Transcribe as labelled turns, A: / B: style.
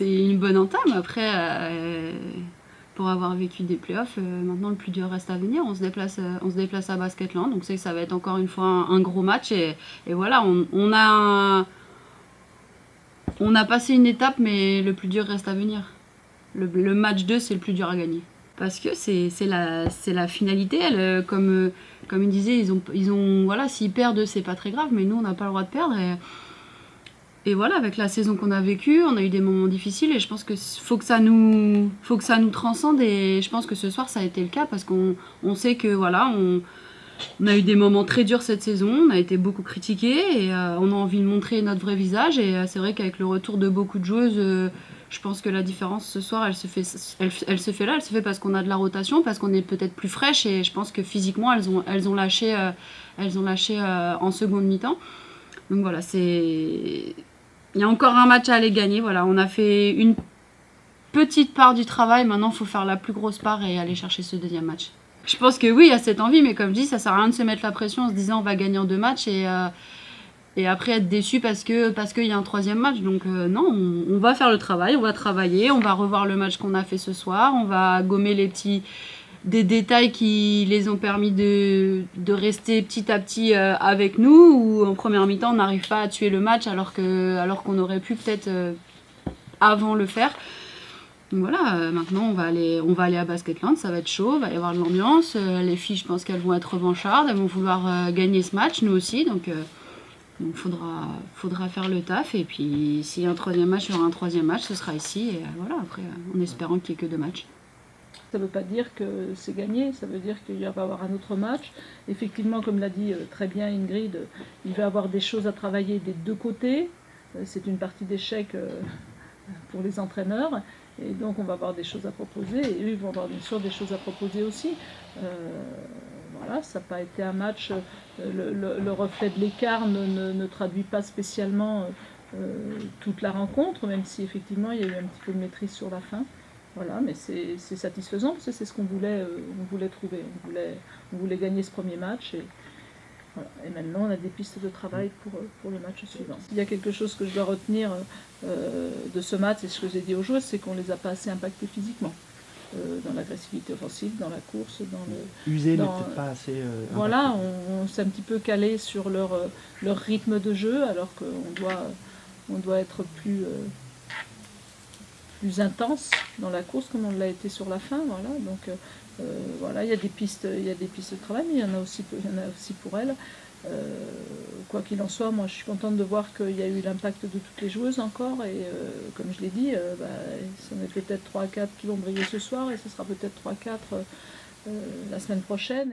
A: une bonne entame. Après, pour avoir vécu des playoffs, maintenant le plus dur reste à venir. On se déplace à Basketland, donc ça va être encore une fois un gros match. Et voilà, on a passé une étape, mais le plus dur reste à venir. Le match 2, c'est le plus dur à gagner. Parce que c'est la finalité. Comme il disait, voilà, s'ils perdent, c'est pas très grave, mais nous, on n'a pas le droit de perdre. Et voilà, avec la saison qu'on a vécue, on a eu des moments difficiles et je pense que faut que ça nous transcende. Et je pense que ce soir, ça a été le cas parce qu'on sait que voilà, on a eu des moments très durs cette saison, on a été beaucoup critiqués et on a envie de montrer notre vrai visage. Et c'est vrai qu'avec le retour de beaucoup de joueuses, je pense que la différence ce soir, elle se fait là. Elle se fait parce qu'on a de la rotation, parce qu'on est peut-être plus fraîche et je pense que physiquement, elles ont lâché en seconde mi-temps. Donc voilà, il y a encore un match à aller gagner. Voilà, on a fait une petite part du travail. Maintenant, il faut faire la plus grosse part et aller chercher ce deuxième match. Je pense que oui, il y a cette envie, mais comme je dis, ça sert à rien de se mettre la pression en se disant on va gagner en 2 matchs et après être déçu parce qu'il y a un troisième match. Donc non, on va faire le travail, on va travailler, on va revoir le match qu'on a fait ce soir, on va gommer des détails qui les ont permis de rester petit à petit avec nous, ou en première mi-temps on n'arrive pas à tuer le match alors qu'on aurait pu peut-être avant le faire. Donc voilà, maintenant on va aller à Basketland, ça va être chaud, il va y avoir de l'ambiance. Les filles, je pense qu'elles vont être revanchardes, elles vont vouloir gagner ce match, nous aussi. Donc faudra faire le taf. Et puis s'il y a un troisième match, il y aura un troisième match, ce sera ici. Et voilà, après, en espérant qu'il n'y ait que 2 matchs.
B: Ça ne veut pas dire que c'est gagné, ça veut dire qu'il va y avoir un autre match. Effectivement, comme l'a dit très bien Ingrid, il va y avoir des choses à travailler des 2 côtés. C'est une partie d'échec pour les entraîneurs. Et donc on va avoir des choses à proposer, et eux ils vont avoir bien sûr des choses à proposer aussi. Voilà, ça n'a pas été un match, le reflet de l'écart ne traduit pas spécialement toute la rencontre, même si effectivement il y a eu un petit peu de maîtrise sur la fin. Voilà, mais c'est satisfaisant parce que c'est ce qu'on voulait trouver. On voulait gagner ce premier match. Voilà. Et maintenant, on a des pistes de travail pour le match suivant. Il y a quelque chose que je dois retenir de ce match, et ce que j'ai dit aux joueurs, c'est qu'on ne les a pas assez impactés physiquement. Dans l'agressivité offensive, dans la course, dans le...
C: Usé, mais peut-être pas assez...
B: voilà, on s'est un petit peu calé sur leur rythme de jeu, alors qu'on doit être plus intense dans la course comme on l'a été sur la fin. Voilà. Donc voilà, il y a des pistes de travail, mais il y en a aussi pour elles. Quoi qu'il en soit, moi je suis contente de voir qu'il y a eu l'impact de toutes les joueuses encore, et comme je l'ai dit, c'en est peut-être 3-4 qui vont briller ce soir, et ce sera peut-être 3-4 la semaine prochaine.